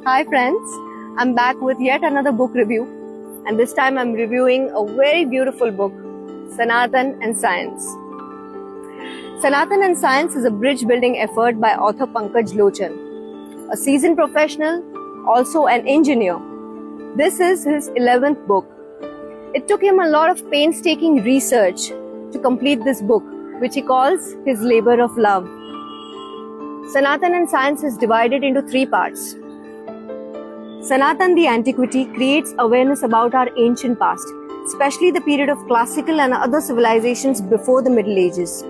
Hi friends, I'm back with yet another book review, and this time I'm reviewing a very beautiful book, Sanatan and Science. Sanatan and Science is a bridge building effort by author Pankaj Lochan, a seasoned professional, also an engineer. This is his 11th book. It took him a lot of painstaking research to complete this book, which he calls his labor of love. Sanatan and Science is divided into 3 parts. Sanatan, the Antiquity, creates awareness about our ancient past, especially the period of classical and other civilizations before the Middle Ages.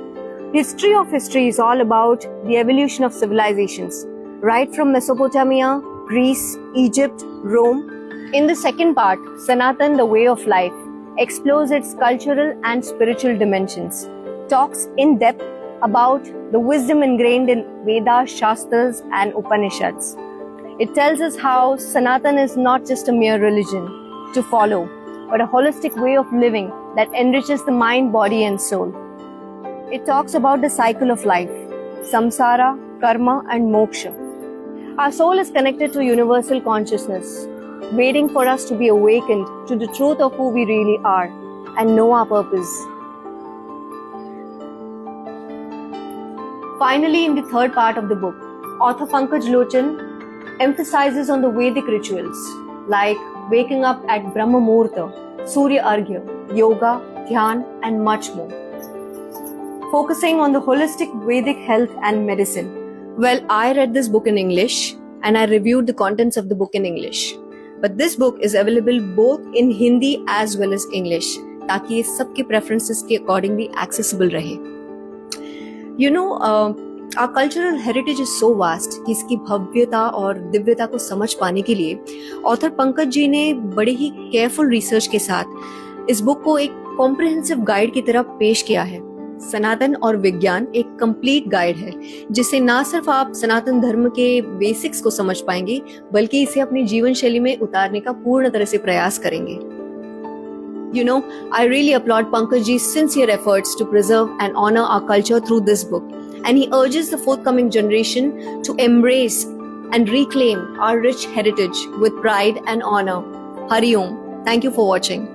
History of history is all about the evolution of civilizations, right from Mesopotamia, Greece, Egypt, Rome. In the second part, Sanatan, the Way of Life, explores its cultural and spiritual dimensions, talks in depth about the wisdom ingrained in Vedas, Shastras, and Upanishads. It tells us how Sanatan is not just a mere religion to follow, but a holistic way of living that enriches the mind, body, and soul. It talks about the cycle of life, samsara, karma, and moksha. Our soul is connected to universal consciousness, waiting for us to be awakened to the truth of who we really are and know our purpose. Finally, in the third part of the book, author Pankaj Lochan emphasizes on the Vedic rituals like waking up at Brahma Muhurta, Surya Arghya, yoga, dhyan, and much more. Focusing on the holistic Vedic health and medicine. Well, I read this book in English and I reviewed the contents of the book in English. But this book is available both in Hindi as well as English, ताकि ये सबके preferences के accordingly accessible रहे. You know, our cultural heritage is so vast कि इसकी भव्यता और दिव्यता को समझ पाने के लिए ऑथर पंकज जी ने बड़े ही केयरफुल रिसर्च के साथ इस बुक को एक कॉम्प्रिहेंसिव गाइड की तरह पेश किया है. सनातन और विज्ञान एक कंप्लीट गाइड है जिससे ना सिर्फ आप सनातन धर्म के बेसिक्स को समझ पाएंगे बल्कि इसे अपनी जीवन शैली में उतारने का पूर्ण तरह से प्रयास करेंगे. You know, I really applaud Pankaj ji's sincere efforts to preserve and honor our culture through this book. And he urges the forthcoming generation to embrace and reclaim our rich heritage with pride and honor. Hari Om. Thank you for watching.